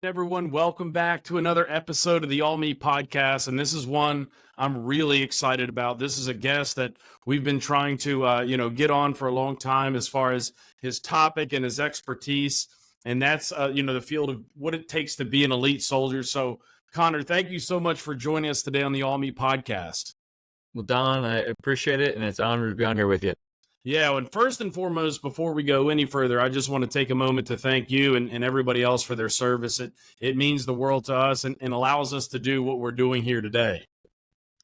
everyone. Welcome back to another episode of the All Me podcast. And this is one I'm really excited about. This is a guest that we've been trying to, get on for a long time as far as his topic and his expertise. And that's, the field of what it takes to be an elite soldier. So, Conor, thank you so much for joining us today on the All Me podcast. Well, Don, I appreciate it, and it's an honor to be on here with you. Yeah, and first and foremost, before we go any further, I just want to take a moment to thank you and everybody else for their service. It means the world to us and allows us to do what we're doing here today.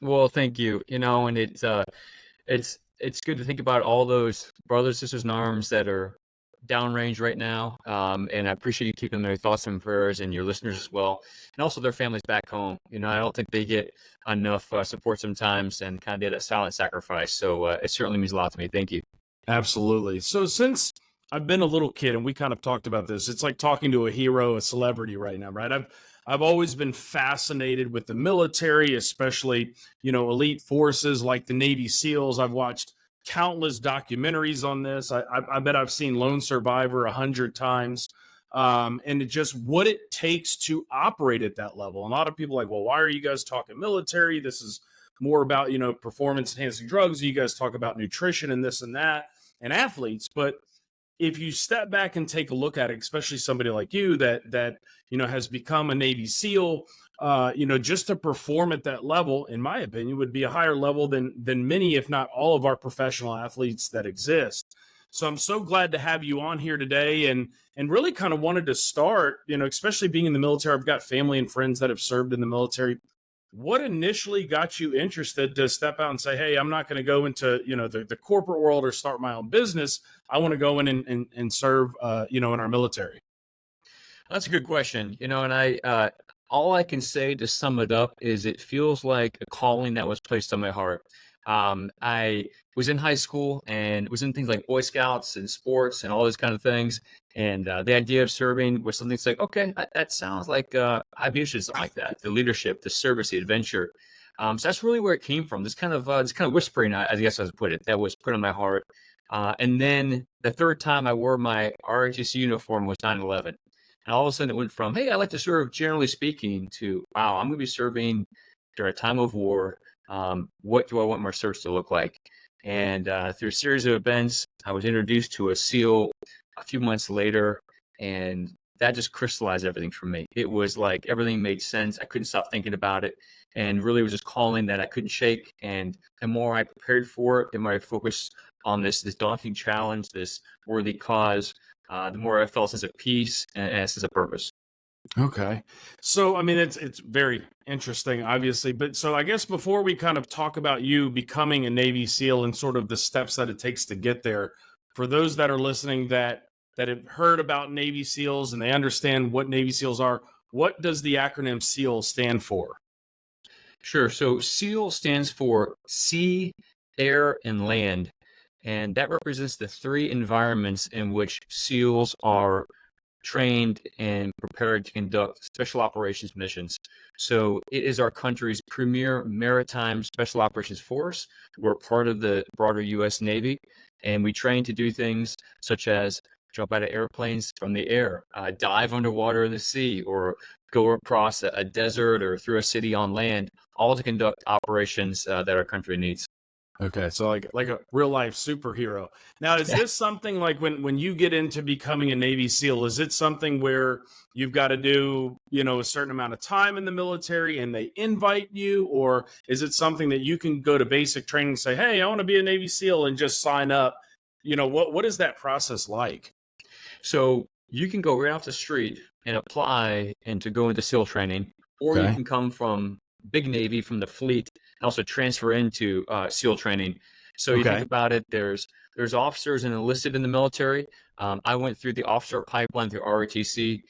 Well, thank you. And it's good to think about all those brothers, sisters in arms that are downrange right now. And I appreciate you keeping their thoughts and prayers and your listeners as well, and also their families back home. I don't think they get enough support sometimes, and kind of did a silent sacrifice. So it certainly means a lot to me. Thank you. Absolutely. So since I've been a little kid, and we kind of talked about this, it's like talking to a hero, a celebrity right now, right? I've always been fascinated with the military, especially, elite forces like the Navy SEALs. I've watched countless documentaries on this. I bet I've seen Lone Survivor 100 times. And it just what it takes to operate at that level. And a lot of people are like, well, why are you guys talking military? This is more about, performance enhancing drugs. You guys talk about nutrition and this and that and athletes. But if you step back and take a look at it, especially somebody like you that has become a Navy SEAL, just to perform at that level, in my opinion, would be a higher level than many, if not all, of our professional athletes that exist. So I'm so glad to have you on here today, and really kind of wanted to start, especially being in the military. I've got family and friends that have served in the military. What initially got you interested to step out and say, hey, I'm not going to go into, the corporate world or start my own business. I want to go in and serve, in our military? That's a good question. And I all I can say to sum it up is it feels like a calling that was placed on my heart. I was in high school and was in things like Boy Scouts and sports and all those kind of things. And the idea of serving was something that's like, okay, that sounds like I'd be interested in something like that. The leadership, the service, the adventure. So that's really where it came from. This kind of whispering, I guess I would put it, that was put on my heart. And then the third time I wore my ROTC uniform was 9/11. And all of a sudden it went from, hey, I like to serve generally speaking, to, wow, I'm going to be serving during a time of war. What do I want my service to look like? And through a series of events, I was introduced to a SEAL a few months later, and that just crystallized everything for me. It was like everything made sense. I couldn't stop thinking about it, and really was just calling that I couldn't shake. And the more I prepared for it, the more I focused on this daunting challenge, this worthy cause, the more I felt a sense of peace and a sense of purpose. Okay. So, I mean, it's very interesting, obviously. But so I guess before we kind of talk about you becoming a Navy SEAL and sort of the steps that it takes to get there, for those that are listening that have heard about Navy SEALs and they understand what Navy SEALs are, what does the acronym SEAL stand for? Sure. So SEAL stands for Sea, Air, and Land. And that represents the three environments in which SEALs are trained and prepared to conduct special operations missions. So it is our country's premier maritime special operations force. We're part of the broader U.S. Navy, and we train to do things such as jump out of airplanes from the air, dive underwater in the sea, or go across a desert or through a city on land, all to conduct operations that our country needs. Okay, so like a real life superhero. Now, is this something like when you get into becoming a Navy SEAL, is it something where you've got to do, a certain amount of time in the military and they invite you, or is it something that you can go to basic training and say, hey, I want to be a Navy SEAL and just sign up? What is that process like? So you can go right off the street and apply and to go into SEAL training, or you can come from big Navy, from the fleet, and also transfer into SEAL training. So you think about it, there's officers and enlisted in the military. I went through the officer pipeline through ROTC.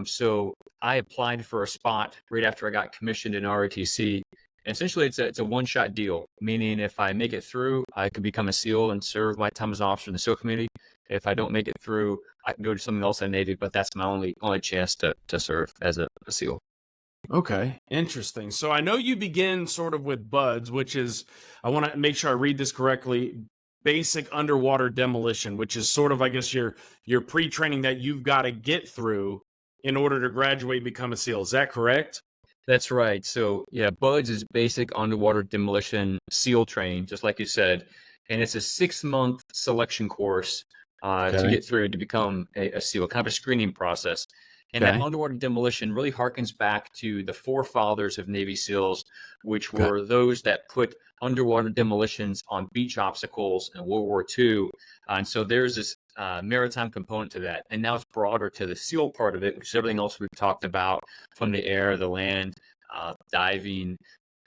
So I applied for a spot right after I got commissioned in ROTC. And essentially, it's a one-shot deal, meaning if I make it through, I could become a SEAL and serve my time as an officer in the SEAL community. If I don't make it through, I can go to something else in the Navy, but that's my only chance to serve as a SEAL. Okay, interesting. So I know you begin sort of with BUDS, which is, I want to make sure I read this correctly, basic underwater demolition, which is sort of, I guess, your pre-training that you've got to get through in order to graduate and become a SEAL. Is that correct? That's right. So yeah, BUDS is basic underwater demolition SEAL training, just like you said, and it's a 6-month selection course to Okay. get through to become a SEAL, kind of a screening process. And that Okay. underwater demolition really harkens back to the forefathers of Navy SEALs, which Okay. were those that put underwater demolitions on beach obstacles in World War II. And so there's this maritime component to that. And now it's broader to the SEAL part of it, which is everything else we've talked about from the air, the land, diving,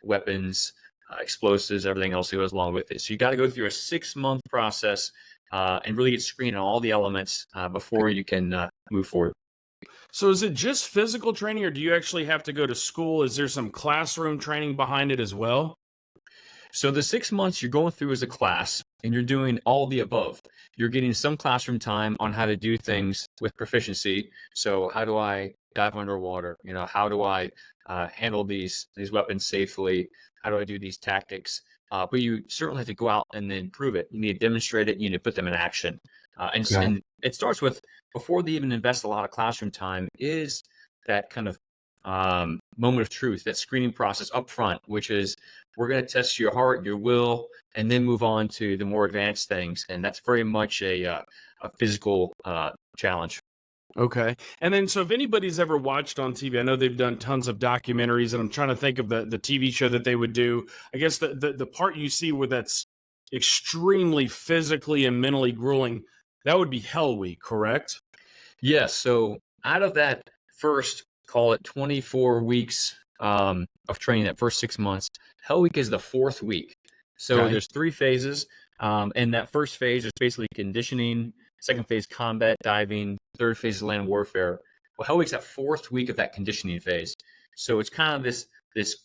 weapons, explosives, everything else that goes along with it. So you got to go through a 6-month process and really get screened on all the elements before you can move forward. So is it just physical training, or do you actually have to go to school? Is there some classroom training behind it as well? So the 6 months you're going through as a class and you're doing all the above. You're getting some classroom time on how to do things with proficiency. So how do I dive underwater? How do I handle these weapons safely? How do I do these tactics? But you certainly have to go out and then prove it. You need to demonstrate it. You need to put them in action. Okay. And it starts with, before they even invest a lot of classroom time, is that kind of moment of truth, that screening process up front, which is, we're going to test your heart, your will, and then move on to the more advanced things. And that's very much a physical challenge. Okay. And then, so if anybody's ever watched on TV, I know they've done tons of documentaries, and I'm trying to think of the TV show that they would do. I guess the part you see where that's extremely physically and mentally grueling, that would be Hell Week, correct? Yes. So out of that first, call it 24 weeks of training, that first 6 months, Hell Week is the 4th week. So Okay. there's 3 phases. And that first phase is basically conditioning, second phase, combat diving, third phase is land warfare. Well, Hell Week's that 4th week of that conditioning phase. So it's kind of this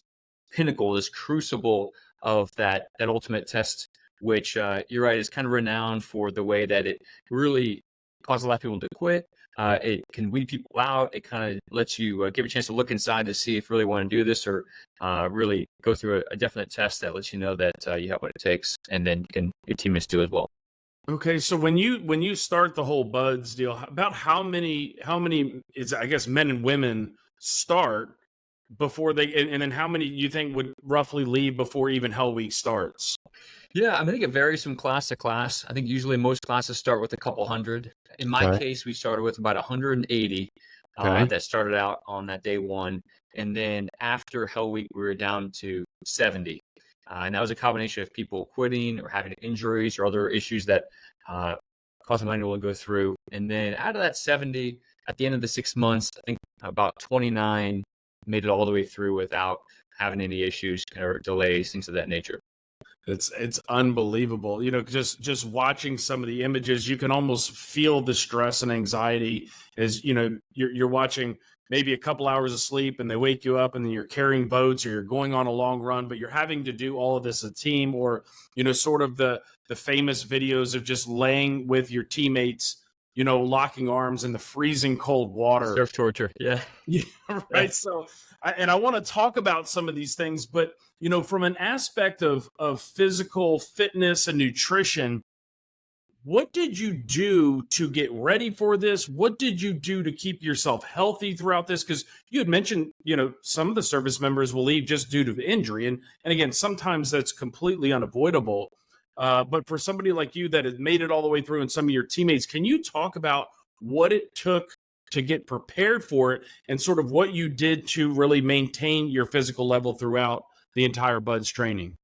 pinnacle, this crucible of that ultimate test, which you're right, is kind of renowned for the way that it really causes a lot of people to quit. It can weed people out. It kind of lets you give a chance to look inside to see if you really want to do this, or really go through a definite test that lets you know that you have what it takes, and then your teammates do as well. Okay, so when you start the whole buds deal, about how many is, I guess, men and women start before they, and then how many you think would roughly leave before even Hell Week starts? Yeah, I think it varies from class to class. I think usually most classes start with a couple hundred. In my Okay. case, we started with about 180 Okay. that started out on that day one. And then after Hell Week, we were down to 70. And that was a combination of people quitting or having injuries or other issues that caused them to go through. And then out of that 70, at the end of the 6 months, I think about 29 made it all the way through without having any issues or delays, things of that nature. It's unbelievable. Just watching some of the images, you can almost feel the stress and anxiety as you're watching maybe a couple hours of sleep and they wake you up, and then you're carrying boats or you're going on a long run, but you're having to do all of this as a team, or sort of the famous videos of just laying with your teammates, locking arms in the freezing cold water. Surf torture. Yeah. Yeah, Yeah. right. So, I want to talk about some of these things, but from an aspect of physical fitness and nutrition, what did you do to get ready for this? What did you do to keep yourself healthy throughout this? Because you had mentioned, some of the service members will leave just due to injury, and again, sometimes that's completely unavoidable. But for somebody like you that has made it all the way through, and some of your teammates, can you talk about what it took to get prepared for it, and sort of what you did to really maintain your physical level throughout the entire Buds training?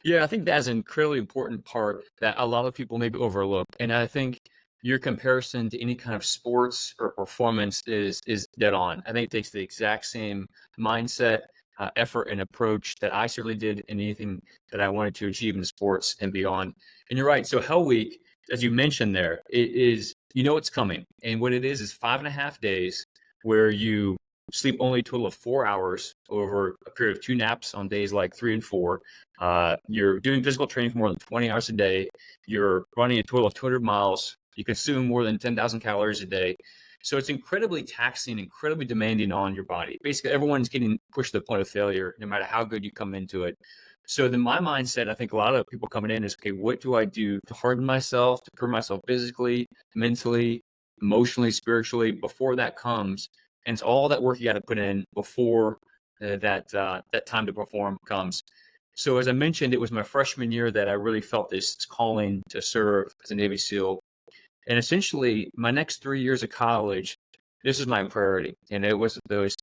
Yeah, I think that's an incredibly important part that a lot of people maybe overlook. And I think your comparison to any kind of sports or performance is dead on. I think it takes the exact same mindset, effort, and approach that I certainly did in anything that I wanted to achieve in sports and beyond. And you're right. So Hell Week, as you mentioned there, it is, it's coming. And what it is 5.5 days where you sleep only a total of 4 hours over a period of 2 naps on days like 3 and 4. You're doing physical training for more than 20 hours a day. You're running a total of 200 miles. You consume more than 10,000 calories a day. So it's incredibly taxing, incredibly demanding on your body. Basically, everyone's getting pushed to the point of failure, no matter how good you come into it. So then my mindset, I think a lot of people coming in is, okay, what do I do to harden myself, to prepare myself physically, mentally, emotionally, spiritually, before that comes? And it's all that work you got to put in before that time to perform comes. So as I mentioned, it was my freshman year that I really felt this calling to serve as a Navy SEAL. And essentially, my next 3 years of college, this is my priority. And it was those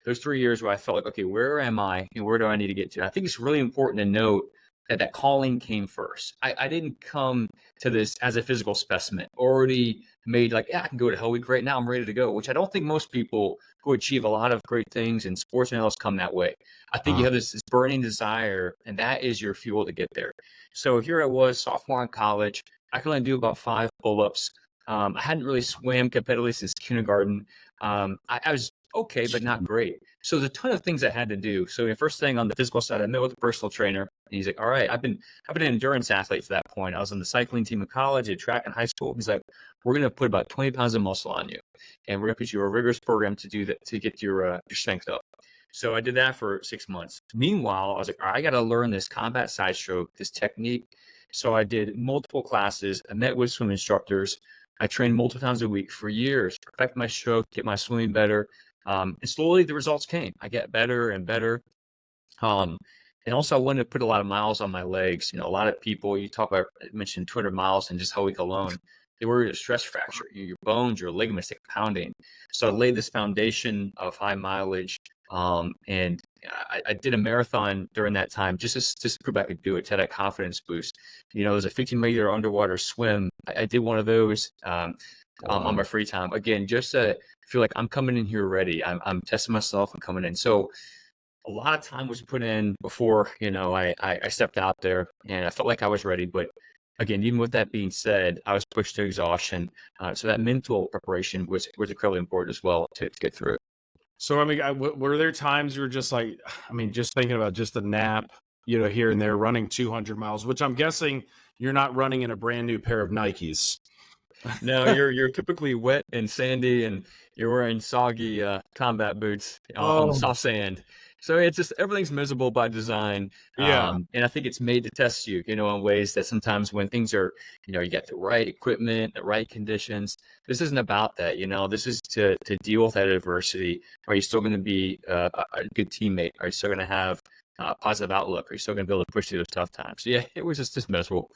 3 years where I felt like, okay, where am I and where do I need to get to? I think it's really important to note that that calling came first. I didn't come to this as a physical specimen, already made like, yeah, I can go to Hell Week right now. I'm ready to go, which I don't think most people who achieve a lot of great things in sports and else come that way. I think you have this burning desire, and that is your fuel to get there. So here I was, sophomore in college. I could only do about 5 pull-ups. I hadn't really swam competitively since kindergarten. I was okay, but not great. So there's a ton of things I had to do. So the first thing on the physical side, I met with a personal trainer. And he's like, all right, I've been an endurance athlete to that point. I was on the cycling team in college, did track in high school. He's like, we're going to put about 20 pounds of muscle on you. And we're going to put you a rigorous program to do that, to get your strength up. So I did that for 6 months. Meanwhile, I was like, all right, I got to learn this combat side stroke, this technique. So I did multiple classes. I met with swim instructors. I trained multiple times a week for years, perfect my stroke, get my swimming better. And slowly the results came. I get better and better. And also I wanted to put a lot of miles on my legs. You know, a lot of people, I mentioned 200 miles in just Hell Week alone. They worry a stress fracture. Your bones, your ligaments take pounding. So I laid this foundation of high mileage. And I did a marathon during that time just to prove I could do it, to have that confidence boost. You know, there's a 15-meter underwater swim. I did one of those on my free time. Again, just to feel like I'm coming in here ready. I'm testing myself and coming in. So a lot of time was put in before, I stepped out there, and I felt like I was ready. But again, even with that being said, I was pushed to exhaustion. So that mental preparation was incredibly important as well to get through it. So, I mean, were there times you were just like, I mean, just thinking about just a nap, here and there, running 200 miles, which I'm guessing you're not running in a brand new pair of Nikes. No, you're typically wet and sandy, and you're wearing soggy combat boots on the Oh, soft sand. So it's just everything's miserable by design. yeah. And I think it's made to test you, in ways that sometimes when things are, you got the right equipment, the right conditions, this isn't about that. This is to deal with that adversity. Are you still going to be a good teammate? Are you still going to have a positive outlook? Are you still going to be able to push through those tough times? So yeah, it was just miserable.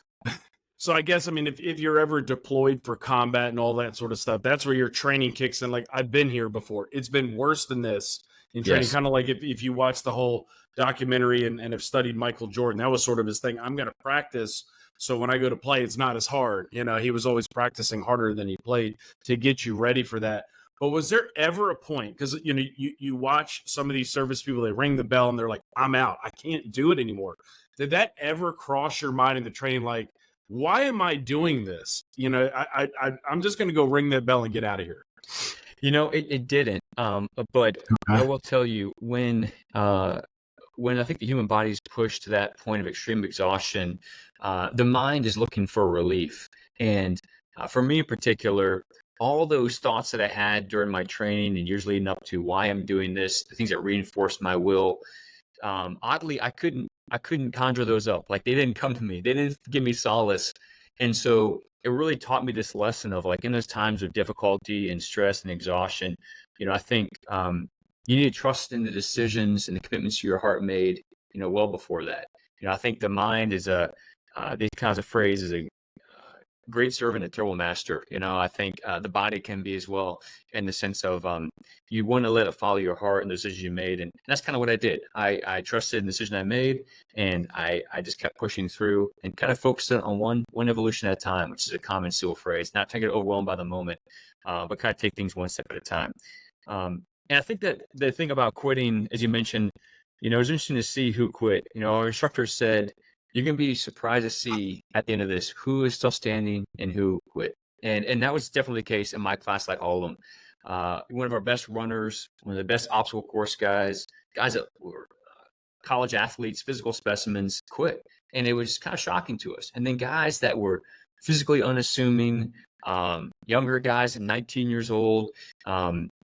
So I guess, I mean, if you're ever deployed for combat and all that sort of stuff, that's where your training kicks in. Like, I've been here before. It's been worse than this in training. Yes. Kind of like if you watch the whole documentary and have studied Michael Jordan, that was sort of his thing. I'm going to practice. So when I go to play, it's not as hard. He was always practicing harder than he played to get you ready for that. But was there ever a point? Because, you watch some of these service people, they ring the bell and they're like, I'm out. I can't do it anymore. Did that ever cross your mind in the training? Like, why am I doing this? I'm just going to go ring that bell and get out of here. It didn't. But I will tell you, when I think the human body is pushed to that point of extreme exhaustion, the mind is looking for relief. And for me in particular, all those thoughts that I had during my training and years leading up to why I'm doing this, the things that reinforced my will, oddly, I couldn't conjure those up. Like, they didn't come to me. They didn't give me solace. And so it really taught me this lesson of, like, in those times of difficulty and stress and exhaustion, I think you need to trust in the decisions and the commitments your heart made, well before that. I think the mind is these kinds of phrases, a great servant, a terrible master. I think the body can be as well, in the sense of you want to let it follow your heart and the decisions you made. And that's kind of what I did. I trusted in the decision I made, and I just kept pushing through and kind of focused on one evolution at a time, which is a common SEAL phrase, not to get overwhelmed by the moment, but kind of take things one step at a time. And I think that the thing about quitting, as you mentioned, it was interesting to see who quit. Our instructor said, you're going to be surprised to see at the end of this who is still standing and who quit. And that was definitely the case in my class, like all of them. One of our best runners, one of the best obstacle course guys that were college athletes, physical specimens, quit. And it was kind of shocking to us. And then guys that were physically unassuming, younger guys, 19 years old,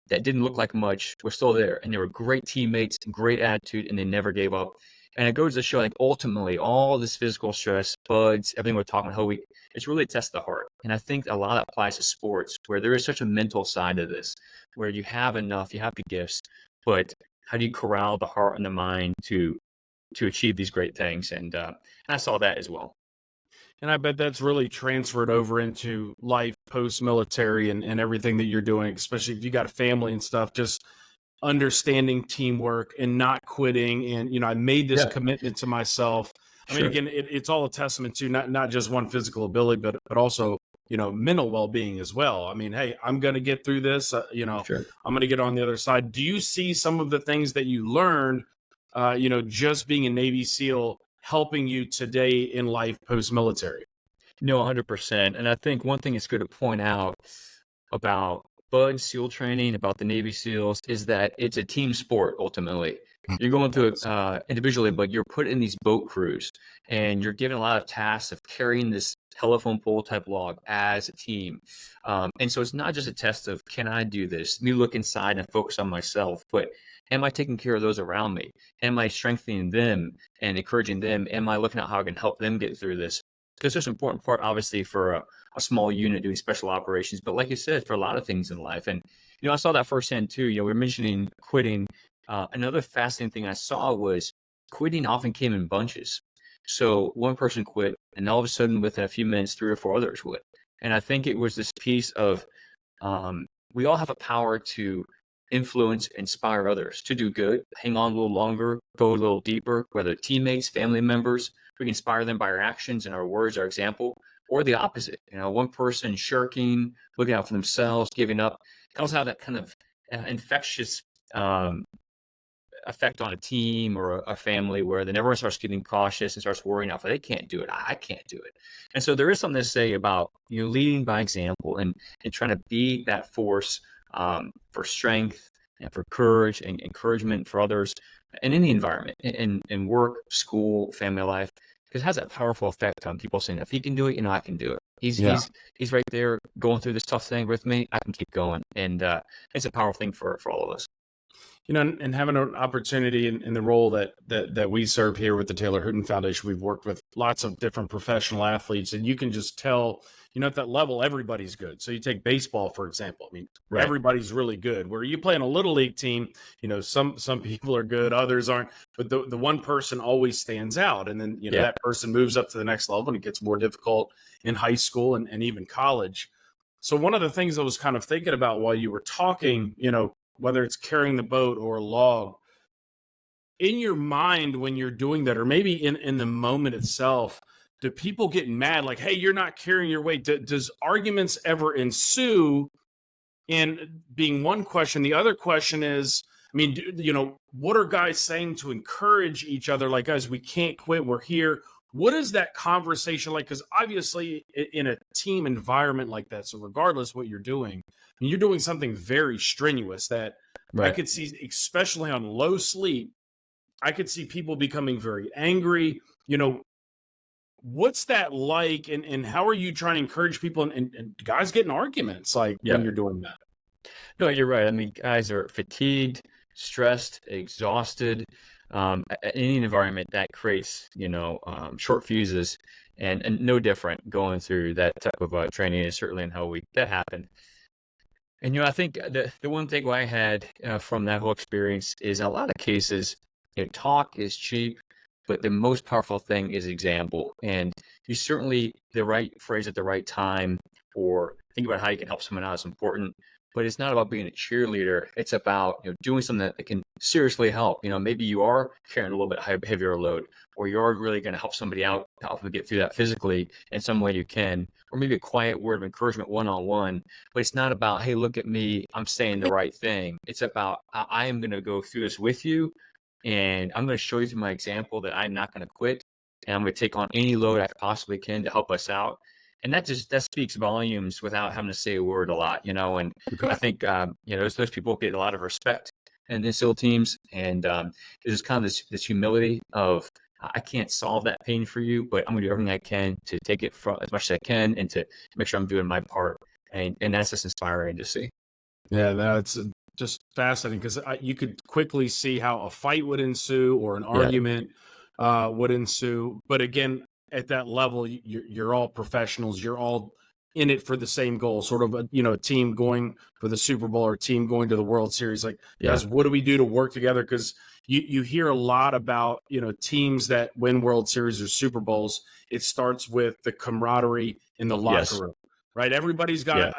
that didn't look like much, were still there. And they were great teammates, great attitude, and they never gave up. And it goes to show, like, ultimately, all this physical stress, bugs, everything we're talking about whole week, it's really a test of the heart. And I think a lot of that applies to sports, where there is such a mental side of this, where you have enough, you have the gifts, but how do you corral the heart and the mind to achieve these great things? And I saw that as well. And I bet that's really transferred over into life post-military and everything that you're doing, especially if you got a family and stuff, just understanding teamwork and not quitting. And, I made this Yeah, commitment to myself. I mean, sure, again, it's all a testament to not just one physical ability, but also, mental well-being as well. I mean, hey, I'm going to get through this, sure. I'm going to get on the other side. Do you see some of the things that you learned, just being a Navy SEAL helping you today in life post-military? No, 100%. And I think one thing it's good to point out about Bud SEAL training, about the Navy SEALs, is that it's a team sport ultimately. You're going through it individually, but you're put in these boat crews and you're given a lot of tasks of carrying this telephone pole type log as a team. And so it's not just a test of, can I do this? Me look inside and focus on myself, but am I taking care of those around me? Am I strengthening them and encouraging them? Am I looking at how I can help them get through this? Because it's an important part, obviously, for a small unit doing special operations, but like you said, for a lot of things in life. And, I saw that firsthand too. We were mentioning quitting. Another fascinating thing I saw was quitting often came in bunches. So one person quit, and all of a sudden, within a few minutes, 3 or 4 others would. And I think it was this piece of we all have a power to influence, inspire others to do good, hang on a little longer, go a little deeper, whether teammates, family members. We can inspire them by our actions and our words, our example, or the opposite. One person shirking, looking out for themselves, giving up, can also have that kind of infectious um, effect on a team or a family, where then everyone starts getting cautious and starts worrying, if they can't do it, I can't do it. And so there is something to say about leading by example and trying to be that force for strength and for courage and encouragement for others in any environment, in work, school, family life, because it has that powerful effect on people saying, if he can do it, I can do it. Yeah. He's right there going through this tough thing with me. I can keep going. And it's a powerful thing for all of us. And having an opportunity in the role that we serve here with the Taylor Hooton Foundation, we've worked with lots of different professional athletes, and you can just tell, at that level, everybody's good. So you take baseball, for example. I mean, Right. everybody's really good. Where you play in a little league team, some people are good, others aren't, but the one person always stands out. And then, Yeah. that person moves up to the next level, and it gets more difficult in high school and even college. So one of the things I was kind of thinking about while you were talking, whether it's carrying the boat or a log, in your mind when you're doing that, or maybe in the moment itself, do people get mad like, hey, you're not carrying your weight? Does arguments ever ensue? And being one question, the other question is, I mean, what are guys saying to encourage each other? Like, guys, we can't quit. We're here. What is that conversation like? Because obviously, in a team environment like that, so regardless what you're doing, I mean, you're doing something very strenuous that I Right. could see, especially on low sleep, I could see people becoming very angry. What's that like? And how are you trying to encourage people and guys get in arguments like when Yeah. you're doing that? No, you're right. I mean, guys are fatigued, stressed, exhausted. Any environment that creates, short fuses, and no different going through that type of training is certainly in Hell Week that happened. And I think the one thing I had from that whole experience is, in a lot of cases, talk is cheap, but the most powerful thing is example. And you certainly the right phrase at the right time, or think about how you can help someone out is important. But it's not about being a cheerleader. It's about doing something that can seriously help. Maybe you are carrying a little bit heavier load, or you are really going to help somebody out to help them get through that physically in some way you can, or maybe a quiet word of encouragement one on one. But it's not about, hey, look at me, I'm saying the right thing. It's about, I am going to go through this with you, and I'm going to show you through my example that I'm not going to quit, and I'm going to take on any load I possibly can to help us out. And that speaks volumes without having to say a word a lot, And I think those people get a lot of respect in the SEAL teams, and there's kind of this humility of, I can't solve that pain for you, but I'm going to do everything I can to take it from as much as I can, and to make sure I'm doing my part. And that's just inspiring to see. Yeah, that's just fascinating because you could quickly see how a fight would ensue or an Yeah. argument. would ensue. But again, at that level, you're all professionals. You're all in it for the same goal, sort of a team going for the Super Bowl or a team going to the World Series. Like, Yeah. guys, what do we do to work together? Because you hear a lot about teams that win World Series or Super Bowls. It starts with the camaraderie in the locker Yes. room, right? Everybody's Yeah.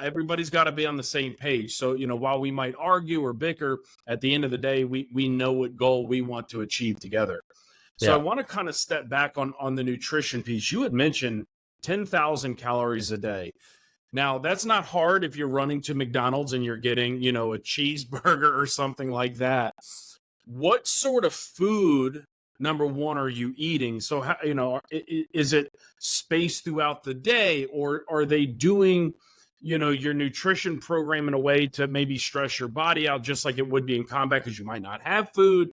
got to be on the same page. So while we might argue or bicker, at the end of the day, we know what goal we want to achieve together. So I Yeah. want to kind of step back on the nutrition piece. You had mentioned 10,000 calories a day. Now, that's not hard if you're running to McDonald's and you're getting, a cheeseburger or something like that. What sort of food, number one, are you eating? So, how, is it spaced throughout the day, or are they doing, your nutrition program in a way to maybe stress your body out just like it would be in combat because you might not have food?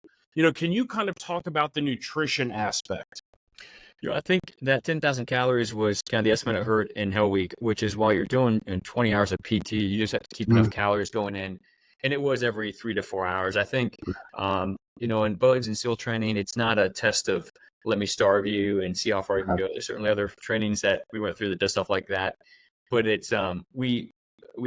Can you kind of talk about the nutrition aspect? I think that 10,000 calories was kind of the estimate I heard in Hell Week, which is while you're doing 20 hours of PT, you just have to keep enough calories going in. And it was every 3 to 4 hours. I think, in bugs and SEAL training, it's not a test of let me starve you and see how far you can go. There's certainly other trainings that we went through that does stuff like that. But it's, we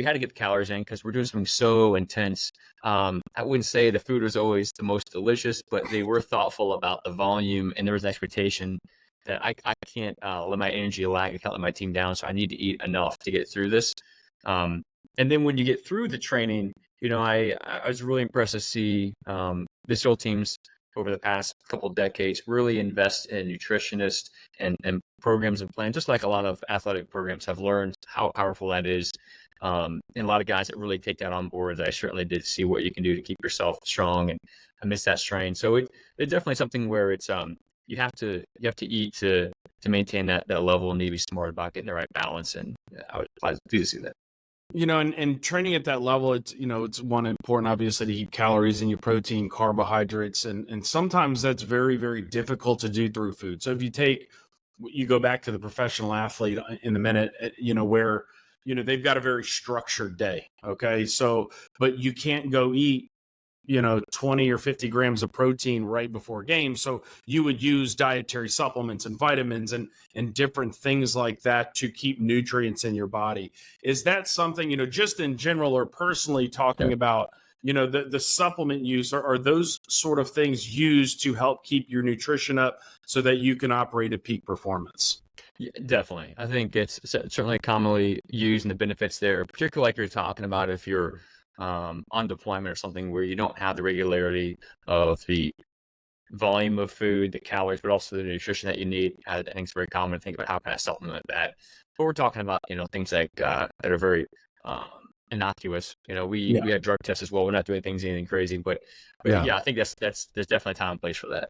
had to get the calories in because we're doing something so intense. I wouldn't say the food was always the most delicious, but they were thoughtful about the volume, and there was an expectation that I can't let my energy lag. I can't let my team down, so I need to eat enough to get through this. And then when you get through the training, I was really impressed to see the SEAL teams over the past couple of decades really invest in nutritionists and programs and plans, just like a lot of athletic programs have learned how powerful that is. And a lot of guys that really take that on board. I certainly did see what you can do to keep yourself strong, and I miss that strain. So it's definitely something where it's you have to eat to maintain that level, and need to be smart about getting the right balance. And I would do to see that. And training at that level, it's one important, obviously, to keep calories in your protein, carbohydrates, and sometimes that's very, very difficult to do through food. So if you go back to the professional athlete in a minute, where, they've got a very structured day. Okay. So, but you can't go eat 20 or 50 grams of protein right before a game. So you would use dietary supplements and vitamins and different things like that to keep nutrients in your body. Is that something, just in general or personally talking about, the supplement use, are those sort of things used to help keep your nutrition up so that you can operate at peak performance? Yeah, definitely. I think it's certainly commonly used, and the benefits there, particularly like you're talking about if you're on deployment or something where you don't have the regularity of the volume of food, the calories, but also the nutrition that you need. I think it's very common to think about how can I supplement that. But we're talking about things like that are very innocuous. We have drug tests as well. We're not doing anything crazy, but yeah, I think there's definitely time and place for that.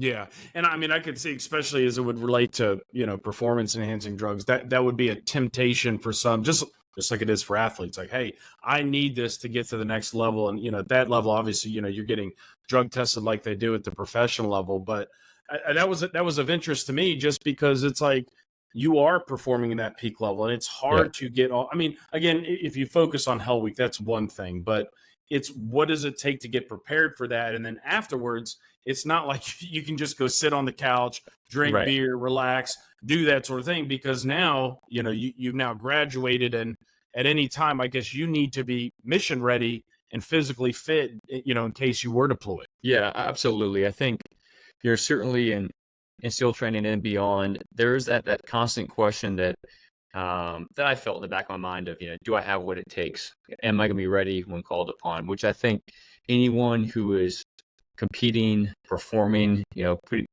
Yeah. And I mean, I could see, especially as it would relate to, performance enhancing drugs, that would be a temptation for some, just like it is for athletes. Like, hey, I need this to get to the next level. And, at that level, obviously, you're getting drug tested like they do at the professional level. But that was of interest to me, just because it's like you are performing in that peak level, and it's hard to get all. I mean, again, if you focus on Hell Week, that's one thing, but it's what does it take to get prepared for that? And then afterwards, it's not like you can just go sit on the couch, drink Right. beer, relax, do that sort of thing, because now, you've now graduated, and at any time, I guess you need to be mission ready and physically fit, in case you were deployed. Yeah, absolutely. I think you're certainly in SEAL training and beyond. There's that constant question that I felt in the back of my mind of, do I have what it takes? Am I going to be ready when called upon? Which I think anyone who is competing, performing, putting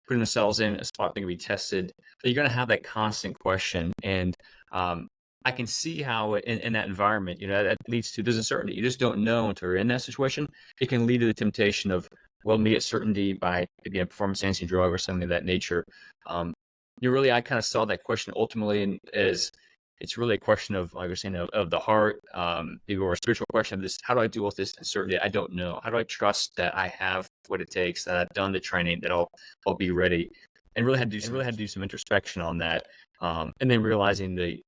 themselves in a spot they're going to be tested, you're going to have that constant question. And I can see how in that environment, that leads to, there's uncertainty. You just don't know until you're in that situation. It can lead to the temptation of, well, me get certainty by, again, performance enhancing drug or something of that nature. I kind of saw that question ultimately as it's really a question of, like I was saying, of the heart, or a spiritual question of this: how do I deal with this uncertainty? I don't know. How do I trust that I have what it takes, that I've done the training, that I'll be ready? And really had to do some introspection on that, and then realizing the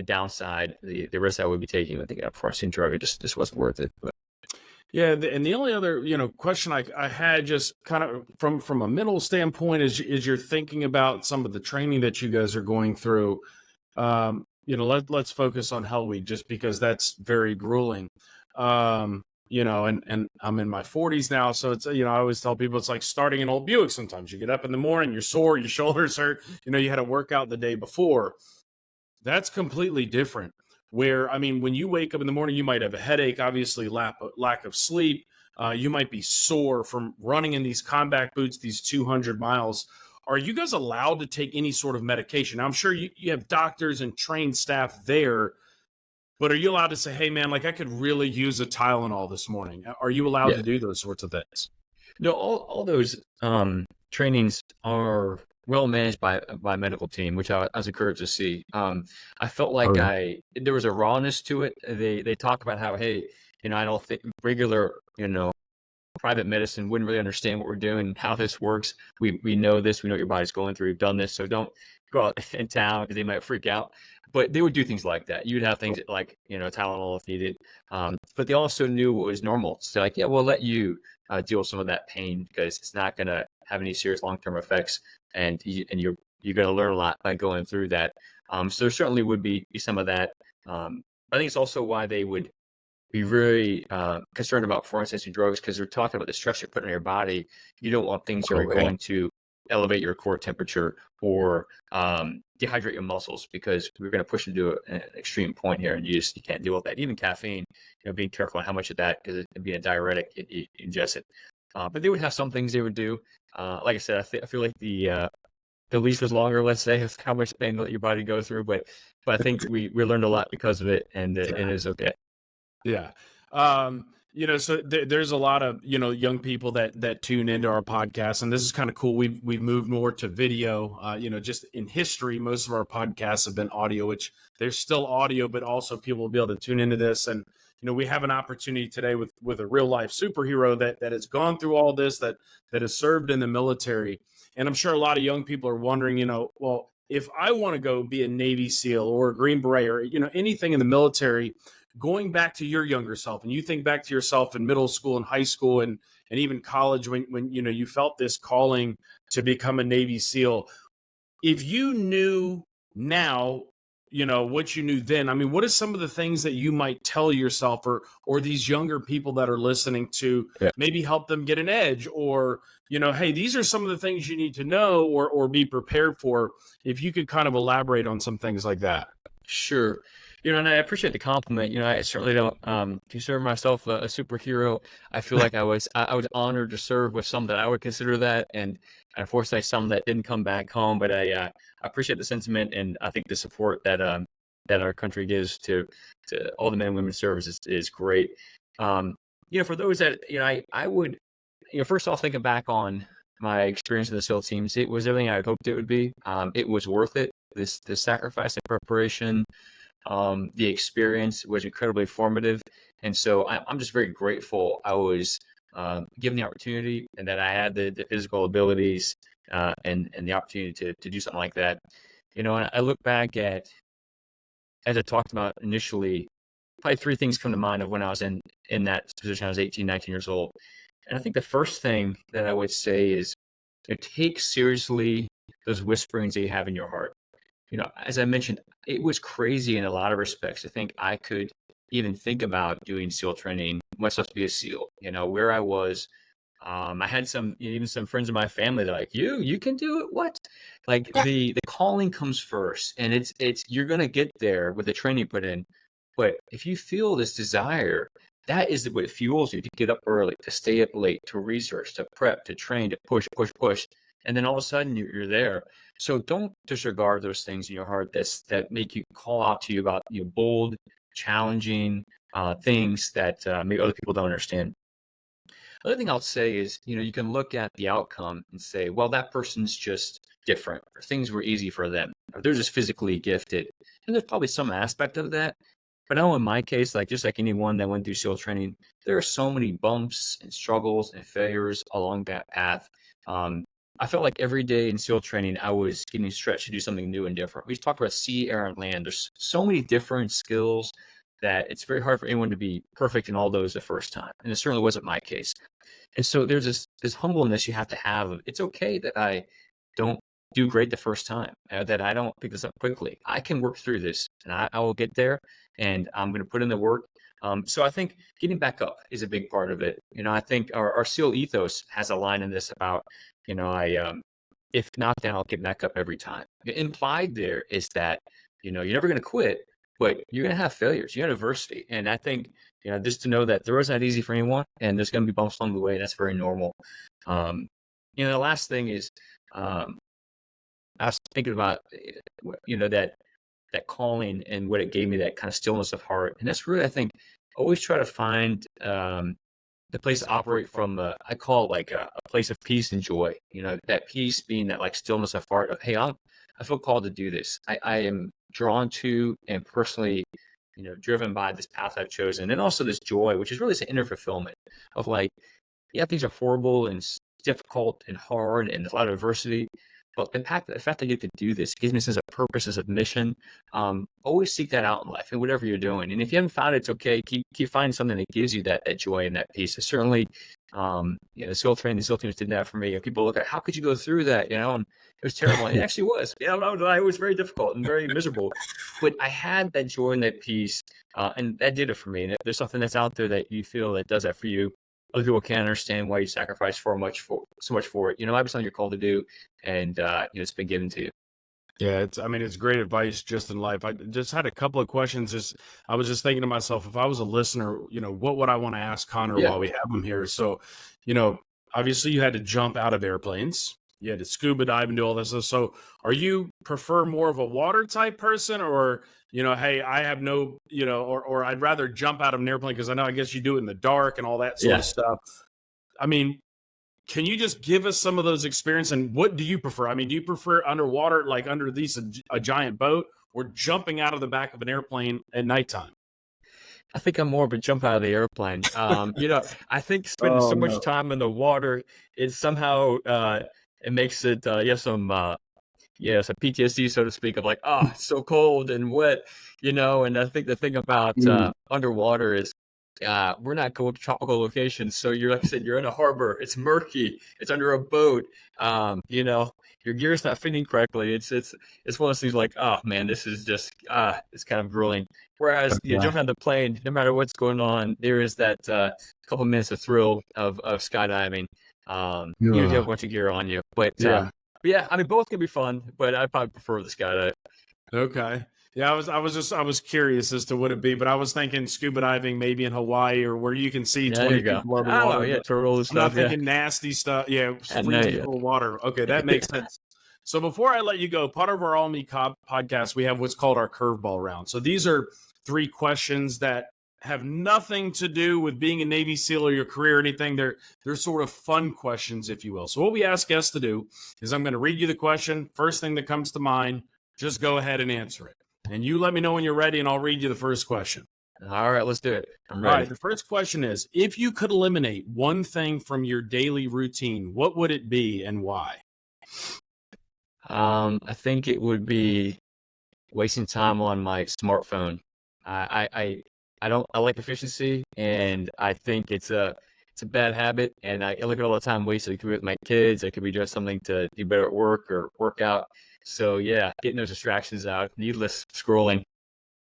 downside, the risk I would be taking. I think for a drug, it just wasn't worth it. But Yeah, and the only other question I had just kind of from a mental standpoint is you're thinking about some of the training that you guys are going through. Let's focus on Hell Week just because that's very grueling. And I'm in my 40s now, so it's I always tell people it's like starting an old Buick. Sometimes you get up in the morning, you're sore, your shoulders hurt. You had a workout the day before. That's completely different. Where, I mean, when you wake up in the morning, you might have a headache, obviously lack of sleep. You might be sore from running in these combat boots, these 200 miles. Are you guys allowed to take any sort of medication? I'm sure you have doctors and trained staff there, but are you allowed to say, hey, man, like I could really use a Tylenol this morning? Are you allowed Yeah. to do those sorts of things? No, all those trainings are well managed by a medical team, which I was encouraged to see. I felt Oh, like yeah. there was a rawness to it. They talk about how, hey, I don't think regular private medicine wouldn't really understand what we're doing, how this works. We know this. We know what your body's going through. We've done this, so don't go out in town because they might freak out. But they would do things like that. You'd have things like Tylenol if needed. But they also knew what was normal. So like, yeah, we'll let you deal with some of that pain because it's not going to have any serious long term effects, and you're going to learn a lot by going through that. So there certainly would be some of that. I think it's also why they would be very concerned about foreign-sensing drugs because they're talking about the stress you're putting on your body. You don't want things that are Okay. going to elevate your core temperature or dehydrate your muscles because we're going to push you to an extreme point here, and you can't deal with that. Even caffeine, being careful on how much of that because it being a diuretic, you ingest it. But they would have some things they would do. Like I said, I feel like the leash was longer, let's say, of how much pain let your body go through. But I think we learned a lot because of it, and it is okay. Yeah. So there's a lot of, young people that tune into our podcast, and this is kind of cool. We've moved more to video. Just in history, most of our podcasts have been audio, which there's still audio, but also people will be able to tune into this. And, we have an opportunity today with a real life superhero that has gone through all this, that has served in the military. And I'm sure a lot of young people are wondering, well, if I want to go be a Navy SEAL or a Green Beret or, anything in the military, going back to your younger self, and you think back to yourself in middle school and high school and even college when you felt this calling to become a Navy SEAL. If you knew now, what you knew then, I mean, what are some of the things that you might tell yourself or these younger people that are listening to Yeah. maybe help them get an edge, or hey, these are some of the things you need to know or be prepared for? If you could kind of elaborate on some things like that. Sure. And I appreciate the compliment. I certainly don't consider myself a superhero. I feel like I was honored to serve with some that I would consider that, and unfortunately some that didn't come back home. But I appreciate the sentiment, and I think the support that our country gives to all the men and women service is great. For those that I would first off thinking back on my experience in the SEAL teams, it was everything I had hoped it would be. It was worth it. The sacrifice and preparation, the experience was incredibly formative, and so I'm just very grateful I was given the opportunity and that I had the physical abilities and the opportunity to do something like that. And I look back at, as I talked about initially, probably three things come to mind of when I was in that position. I was 18, 19 years old, and I think the first thing that I would say is take seriously those whisperings that you have in your heart. As I mentioned, it was crazy in a lot of respects. I think I could even think about doing SEAL training, much less be a SEAL. Where I was, I had even some friends in my family that are like, you can do it. What? Like the calling comes first, and it's you're gonna get there with the training you put in. But if you feel this desire, that is what fuels you to get up early, to stay up late, to research, to prep, to train, to push, push, push, and then all of a sudden you're there. So don't disregard those things in your heart that make you call out to you about bold, challenging things that maybe other people don't understand. Other thing I'll say is, you can look at the outcome and say, well, that person's just different, or things were easy for them, or they're just physically gifted. And there's probably some aspect of that. But I know in my case, like just like anyone that went through SEAL training, there are so many bumps and struggles and failures along that path. I felt like every day in SEAL training, I was getting stretched to do something new and different. We talked about sea, air, and land. There's so many different skills that it's very hard for anyone to be perfect in all those the first time. And it certainly wasn't my case. And so there's this humbleness you have to have. It's okay that I don't do great the first time, that I don't pick this up quickly. I can work through this, and I will get there, and I'm going to put in the work. So I think getting back up is a big part of it. I think our SEAL ethos has a line in this about, I if knocked down, I'll get back up every time. Implied there is that, you're never going to quit, but you're going to have failures, you have adversity. And I think, just to know that the road's not easy for anyone, and there's going to be bumps along the way. That's very normal. The last thing is, I was thinking about, that calling and what it gave me, that kind of stillness of heart. And that's really, I think, always try to find the place to operate from, I call it like a place of peace and joy. That peace being that like stillness of heart of, hey, I feel called to do this. I am drawn to and personally, driven by this path I've chosen. And also this joy, which is really this inner fulfillment of like, yeah, things are horrible and difficult and hard and a lot of adversity. But the fact that you get to do this gives me a sense of purpose, a sense of mission. Always seek that out in life and whatever you're doing. And if you haven't found it, it's okay. Keep finding something that gives you that joy and that peace. It's certainly, the SEAL training, the SEAL teams did that for me. People look at, how could you go through that? And it was terrible. And it actually was. It was very difficult and very miserable. But I had that joy and that peace, and that did it for me. And if there's something that's out there that you feel that does that for you, other people can't understand why you sacrifice so much for it. Might be something you're called to do, and it's been given to you. Yeah, it's great advice just in life. I just had a couple of questions. I was just thinking to myself, if I was a listener, what would I want to ask Conor while we have him here? So, obviously you had to jump out of airplanes. You had to scuba dive and do all this stuff. So are you prefer more of a water type person, or, hey, I have no, or I'd rather jump out of an airplane because I guess you do it in the dark and all that sort of stuff. Can you just give us some of those experiences, and what do you prefer? Do you prefer underwater, like under a giant boat, or jumping out of the back of an airplane at nighttime? I think I'm more of a jump out of the airplane. I think spending so much time in the water, it somehow it makes it some PTSD, so to speak, of like, it's so cold and wet, and I think the thing about underwater is we're not going to tropical locations. So you're, like I said, you're in a harbor, it's murky, it's under a boat, your gear's not fitting correctly. It's one of those things like, oh man, this is just it's kind of grueling. Whereas you jump out of the plane, no matter what's going on, there is that couple minutes of thrill of skydiving. You have a bunch of gear on you, but both can be fun, but I probably prefer the skydive. Okay. Yeah, I was curious as to what it'd be, but I was thinking scuba diving maybe in Hawaii, or where you can see 20 feet below the water. Turtles. I'm not thinking nasty stuff. Yeah, freezing cold water. Okay, that makes sense. So before I let you go, part of our All Me podcast, we have what's called our curveball round. So these are 3 questions that have nothing to do with being a Navy SEAL or your career or anything. They're sort of fun questions, if you will. So what we ask guests to do is I'm going to read you the question. First thing that comes to mind, just go ahead and answer it. And you let me know when you're ready, and I'll read you the first question. All right, let's do it. I'm ready. All right, the first question is, if you could eliminate one thing from your daily routine, what would it be and why? I think it would be wasting time on my smartphone. I like efficiency, and I think it's a bad habit, and I look at all the time wasted. It could be with my kids, it could be just something to do better at work or work out. So yeah, getting those distractions out, needless scrolling.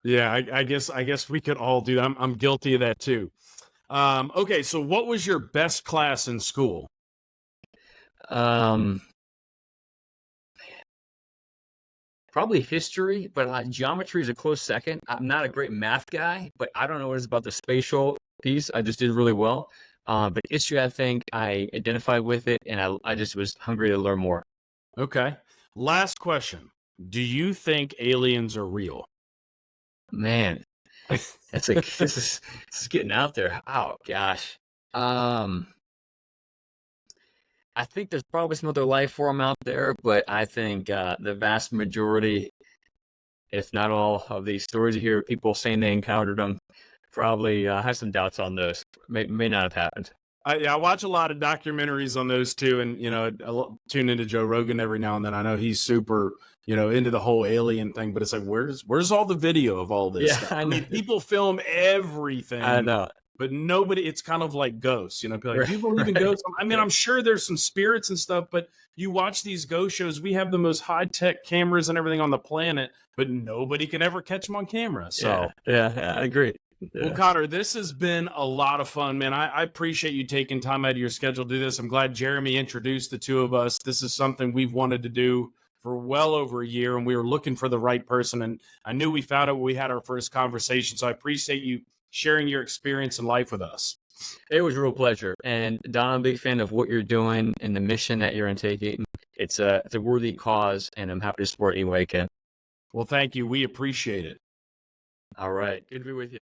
Yeah, I guess we could all do that. I'm guilty of that too. Okay, so what was your best class in school? Probably history, but geometry is a close second. I'm not a great math guy, but I don't know what it's about the spatial piece. I just did really well. But history, I think I identified with it, and I just was hungry to learn more. Okay. Last question. Do you think aliens are real? Man, that's like this is getting out there. Oh gosh. I think there's probably some other life form out there, but I think the vast majority, if not all, of these stories you hear people saying they encountered them, probably have some doubts on those. May not have happened. I watch a lot of documentaries on those two, and tune into Joe Rogan every now and then. I know he's super, into the whole alien thing, but it's like, where's all the video of all this Yeah, stuff? I I know. mean, people film everything. I know. But nobody, it's kind of like ghosts, people are like, Right, do you believe in right. ghosts? I mean, I'm sure there's some spirits and stuff, but you watch these ghost shows, we have the most high-tech cameras and everything on the planet, but nobody can ever catch them on camera. So, Yeah, I agree. well, Yeah. Connor, this has been a lot of fun, man. I appreciate you taking time out of your schedule to do this. I'm glad Jeremy introduced the two of us. This is something we've wanted to do for well over a year, and we were looking for the right person. And I knew we found it when we had our first conversation. So I appreciate you sharing your experience in life with us. It was a real pleasure. And Don, I'm a big fan of what you're doing and the mission that you're undertaking. It's a worthy cause, and I'm happy to support any way I can. Well, thank you. We appreciate it. All right. Good to be with you.